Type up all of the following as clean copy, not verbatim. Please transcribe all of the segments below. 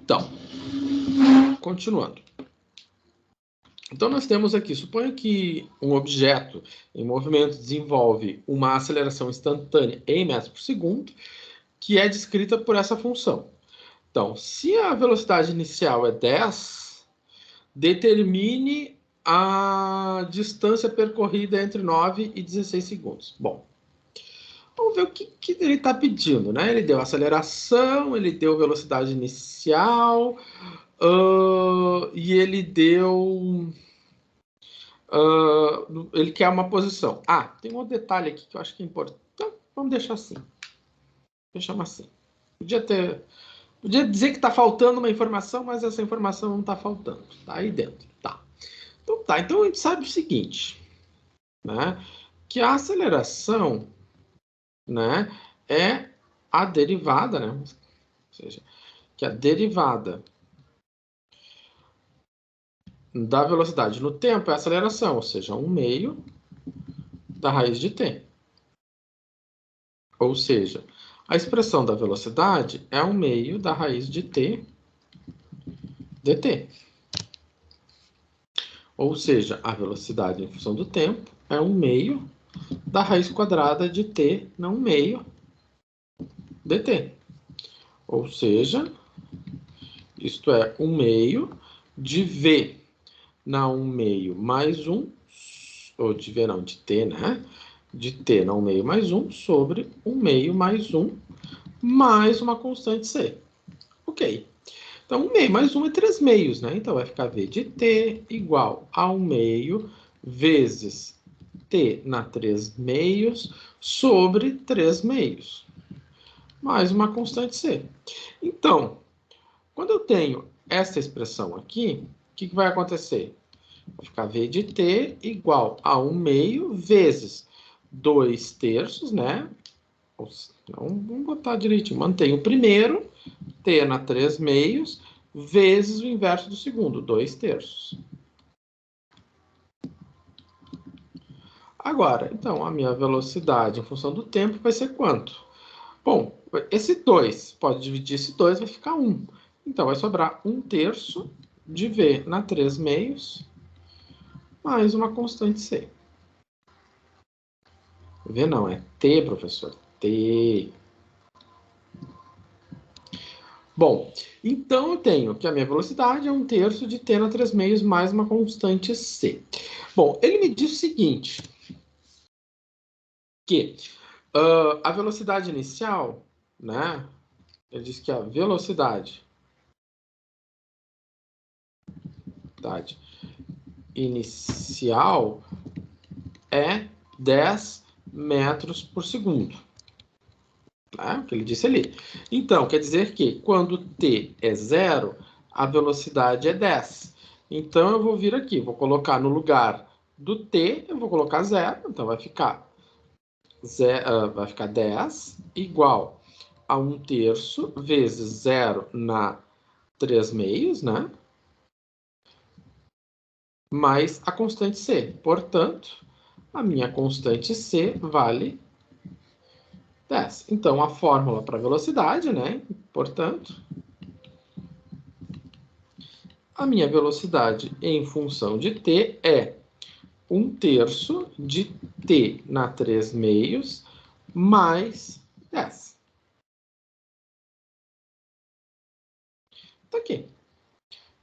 Então, continuando. Então, nós temos aqui, suponha que um objeto em movimento desenvolve uma aceleração instantânea em metros por segundo, que é descrita por essa função. Então, se a velocidade inicial é 10, determine a distância percorrida entre 9 e 16 segundos. Bom, vamos ver o que ele está pedindo, né? Ele deu aceleração, ele deu velocidade inicial, e ele deu... ele quer uma posição. Tem um outro detalhe aqui que eu acho que é importante. Então, vamos deixar assim. Deixamos assim. Podia dizer que está faltando uma informação, mas essa informação não está faltando. Está aí dentro. Tá. Então a gente sabe o seguinte, né? Que a aceleração, né, é a derivada, né? Ou seja, que a derivada da velocidade no tempo é a aceleração, ou seja, 1/2 da raiz de t. Ou seja, a expressão da velocidade é 1/2 da raiz de t dt. Ou seja, a velocidade em função do tempo é 1/2 da raiz quadrada de t na 1/2 dt. Ou seja, isto é 1/2 de v na 1/2 mais 1, ou de v não, de t, né? De t na 1/2 mais 1 sobre 1/2 mais 1 mais uma constante c. Ok. Então, 1/2 mais 1 é 3/2, né? Então, vai ficar v de t igual a 1/2 vezes t na 3/2 sobre 3/2, mais uma constante c. Então, quando eu tenho essa expressão aqui, o que vai acontecer? Vai ficar v de t igual a 1/2 vezes 2/3, né? Então, vamos botar direitinho. Mantém o primeiro, t na 3/2, vezes o inverso do segundo, 2/3. Agora, então, a minha velocidade em função do tempo vai ser quanto? Bom, esse 2, pode dividir esse 2, vai ficar 1. Então, vai sobrar 1/3 de v na 3/2, mais uma constante c. V não, é t, professor. T. Bom, então eu tenho que a minha velocidade é 1/3 de t na 3/2 mais uma constante c. Bom, ele me diz o seguinte, que a velocidade inicial, né? Ele diz que a velocidade inicial é 10 metros por segundo. Né? O que ele disse ali. Então, quer dizer que quando t é 0, a velocidade é 10. Então, eu vou vir aqui, vou colocar no lugar do t, eu vou colocar 0, então vai ficar 10 igual a 1/3 vezes 0 na 3/2, né? Mais a constante c. Portanto, a minha constante c vale 10. Então, a fórmula para velocidade, né? Portanto, a minha velocidade em função de t é 1/3 de t na 3/2 mais 10. Tá aqui.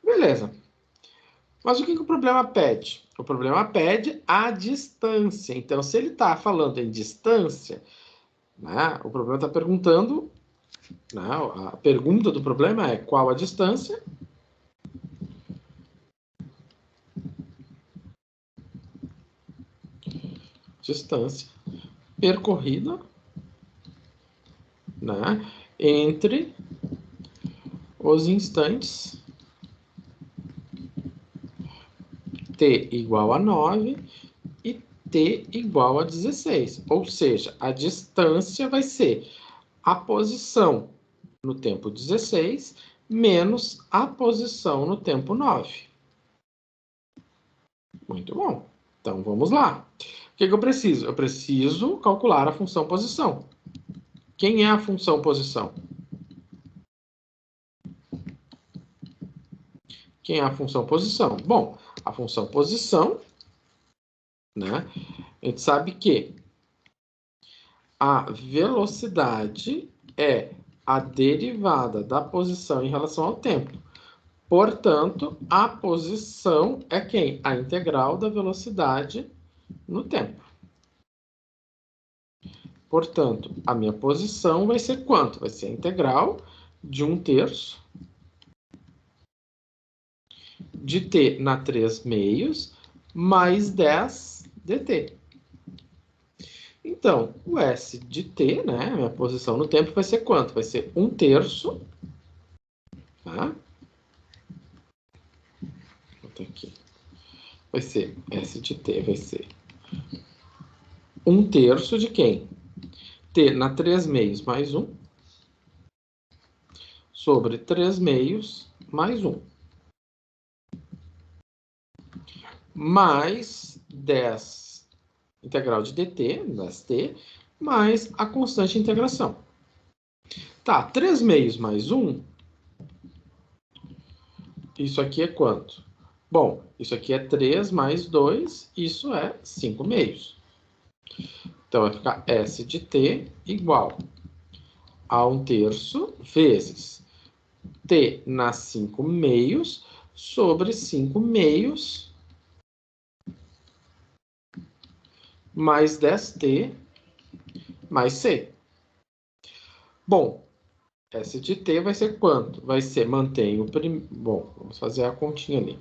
Beleza. Mas o que o problema pede? O problema pede a distância. Então, se ele está falando em distância, né, o problema está perguntando, né, a pergunta do problema é qual a distância? Distância percorrida, né, entre os instantes t igual a 9 e t igual a 16. Ou seja, a distância vai ser a posição no tempo 16 menos a posição no tempo 9. Muito bom. Então, vamos lá. O que eu preciso? Eu preciso calcular a função posição. Quem é a função posição? Quem é a função posição? Bom, a função posição, né? A gente sabe que a velocidade é a derivada da posição em relação ao tempo. Portanto, a posição é quem? A integral da velocidade no tempo. Portanto, a minha posição vai ser quanto? Vai ser a integral de 1/3 de t na 3/2 mais 10 dt. Então, o S de t, né, a minha posição no tempo, vai ser quanto? Vai ser 1/3, tá? Vou botar aqui. Vai ser S de t, vai ser 1/3 de quem? T na 3/2 mais 1 sobre 3/2 mais 1. Mais 10 integral de dt, das t, mais a constante de integração. Tá, 3/2 mais 1, isso aqui é quanto? Bom, isso aqui é 3 mais 2, isso é 5/2. Então, vai ficar S de t igual a 1/3 vezes t na 5/2 sobre 5/2 mais 10t mais c. Bom, S de t vai ser quanto? Vai ser, mantém o primeiro... Bom, vamos fazer a continha ali.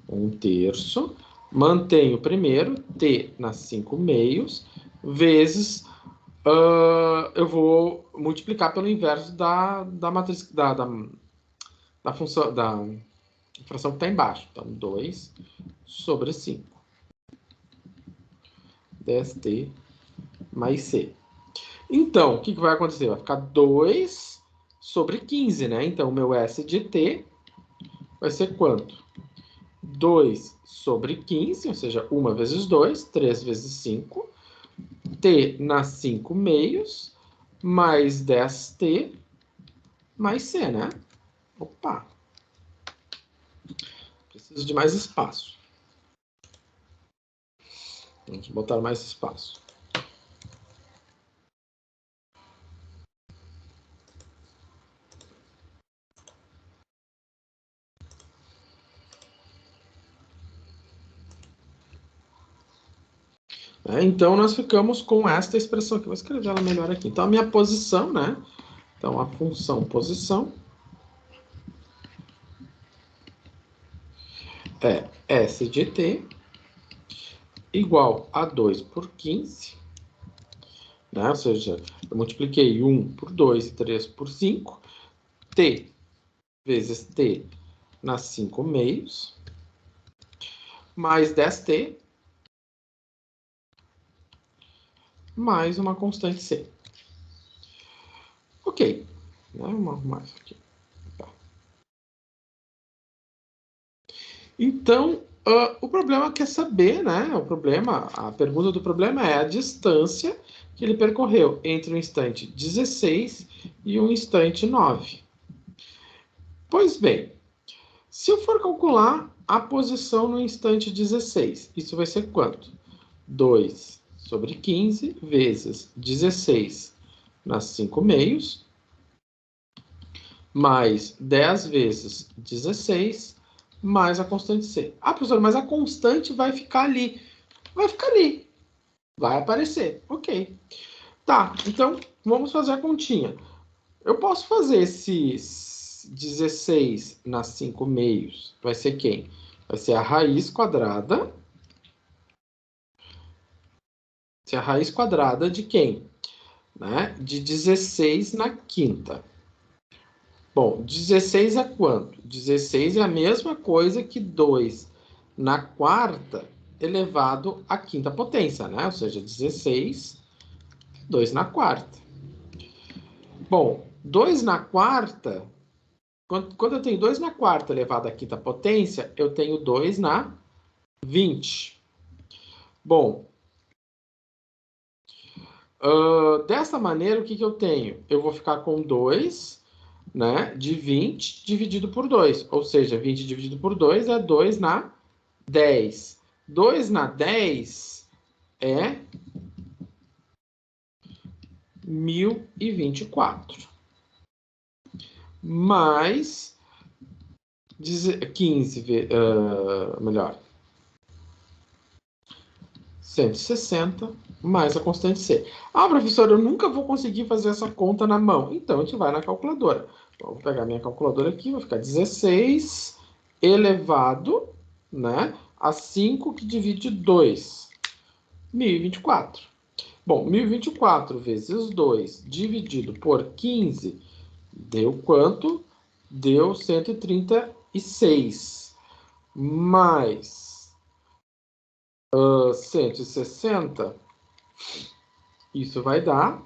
1/3, mantém o primeiro, t na 5/2, vezes... eu vou multiplicar pelo inverso da matriz... Da função... Da fração que está embaixo. Então, 2 sobre 5. 10t mais c. Então, o que vai acontecer? Vai ficar 2 sobre 15, né? Então, o meu S de t vai ser quanto? 2 sobre 15, ou seja, 1 vezes 2, 3 vezes 5, t na 5/2, mais 10t, mais c, né? Opa! Preciso de mais espaço. Vamos botar mais espaço. Então, nós ficamos com esta expressão aqui. Vou escrever ela melhor aqui. Então, a minha posição, né? Então, a função posição é S de t igual a 2 por 15, né? Ou seja, eu multipliquei 1 por 2 e 3 por 5, t vezes t na 5/2, mais 10t, mais uma constante c. Ok. Vamos arrumar isso aqui. Tá. Então, o problema quer saber, né? A pergunta do problema é a distância que ele percorreu entre o instante 16 e o instante 9. Pois bem, se eu for calcular a posição no instante 16, isso vai ser quanto? 2 sobre 15 vezes 16 nas 5/2, mais 10 vezes 16, mais a constante c. Ah, professor, mas a constante vai ficar ali. Vai ficar ali. Vai aparecer. Ok. Tá, então vamos fazer a continha. Eu posso fazer esse 16 nas 5/2. Vai ser quem? Vai ser a raiz quadrada. Vai ser a raiz quadrada de quem? Né? De 16 na quinta. Bom, 16 é quanto? 16 é a mesma coisa que 2 na quarta elevado à quinta potência, né? Ou seja, 16, 2 na quarta. Bom, 2 na quarta, quando eu tenho 2 na quarta elevado à quinta potência, eu tenho 2 na 20. Bom, dessa maneira, o que eu tenho? Eu vou ficar com 2 né, de 20 dividido por 2. Ou seja, 20 dividido por 2 é 2 na 10. 2 na 10 é 1024. Mais 15, melhor, 160, mais a constante C. Ah, professor, eu nunca vou conseguir fazer essa conta na mão. Então, a gente vai na calculadora. Vou pegar minha calculadora aqui, vai ficar 16 elevado, né, a 5 que divide 2. 1024. Bom, 1024 vezes 2 dividido por 15 deu quanto? Deu 136. Mais 160, isso vai dar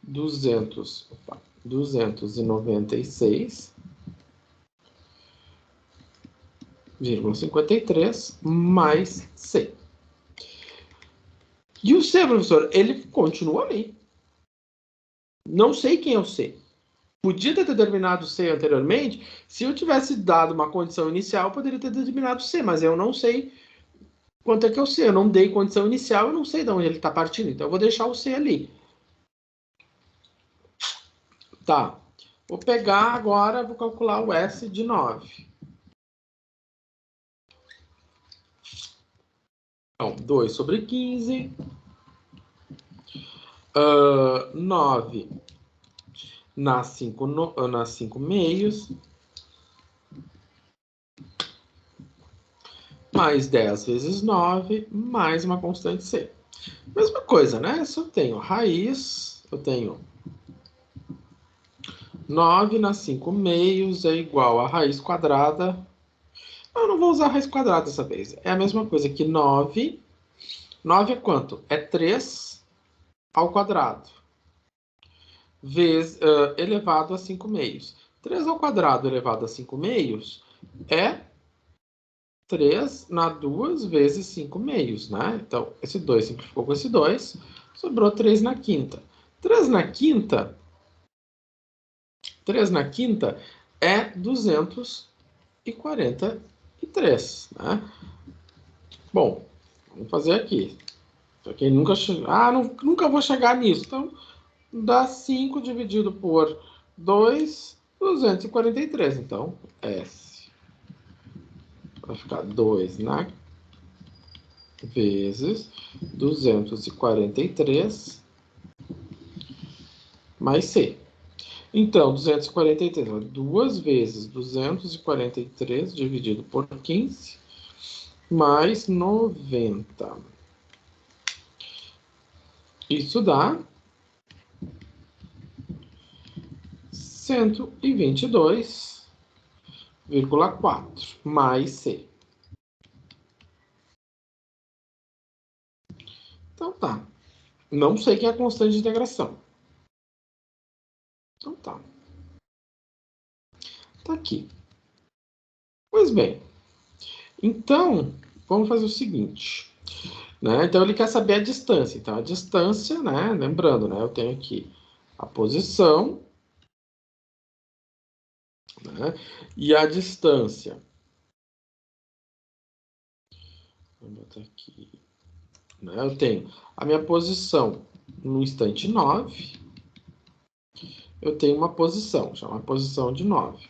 296,53 mais C. E o C, professor, ele continua ali. Não sei quem é o C. Podia ter determinado C anteriormente. Se eu tivesse dado uma condição inicial, eu poderia ter determinado C, mas eu não sei quanto é que é o C. Eu não dei condição inicial, eu não sei de onde ele está partindo. Então, eu vou deixar o C ali. Tá. Vou pegar agora, vou calcular o S de 9. Então, 2 sobre 15. 9 nas 5 meios. Mais 10 vezes 9, mais uma constante C. Mesma coisa, né? Se eu tenho raiz, eu tenho 9 nas 5 meios é igual a raiz quadrada. Eu não vou usar a raiz quadrada dessa vez. É a mesma coisa que 9. 9 é quanto? É 3 ao quadrado. Vezes, elevado a 5 meios. 3 ao quadrado elevado a 5 meios é 3 na 2 vezes 5 meios, né? Então, esse 2 simplificou com esse 2, sobrou 3 na quinta. 3 na quinta é 243, né? Bom, vamos fazer aqui. Para quem nunca chegou... Ah, nunca vou chegar nisso. Então, dá 5 dividido por 2, 243. Então, S vai ficar 2 na vezes 243 mais C. Então, 243, 2 vezes 243 dividido por 15, mais 90. Isso dá 122,4 mais C. Então tá. Não sei quem é a constante de integração. Então tá. Tá aqui. Pois bem. Então, vamos fazer o seguinte. Né? Então, ele quer saber a distância. Então, a distância, né? Lembrando, né? Eu tenho aqui a posição, né? E a distância. Vou botar aqui. Né? Eu tenho a minha posição no instante 9. Eu tenho uma posição, chama posição de 9.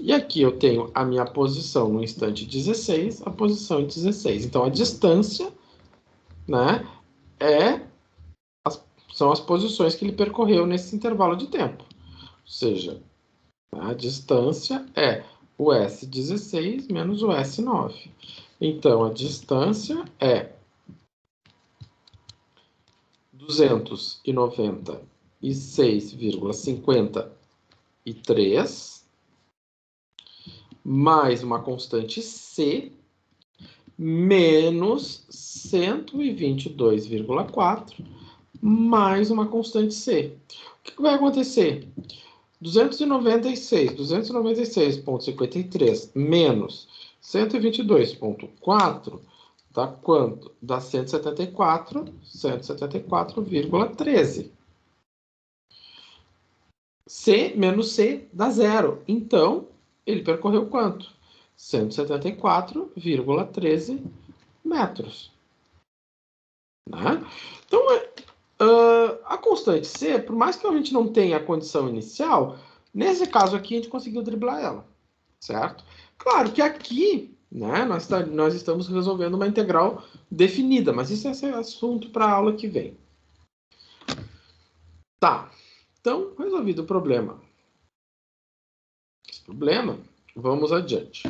E aqui eu tenho a minha posição no instante 16, a posição em 16. Então, a distância, né, são as posições que ele percorreu nesse intervalo de tempo. Ou seja, a distância é o S16 menos o S9. Então, a distância é 296,53 mais uma constante C menos 122,4 mais uma constante C. O que vai acontecer? 296,53 menos 122,4 dá quanto? Dá 174,13. C menos C dá zero. Então, ele percorreu quanto? 174,13 metros. Né? Então, a constante C, por mais que a gente não tenha a condição inicial, nesse caso aqui a gente conseguiu driblar ela. Certo? Claro que aqui, né, nós estamos resolvendo uma integral definida, mas isso é assunto para a aula que vem. Tá. Então, resolvido o problema. Esse problema, vamos adiante.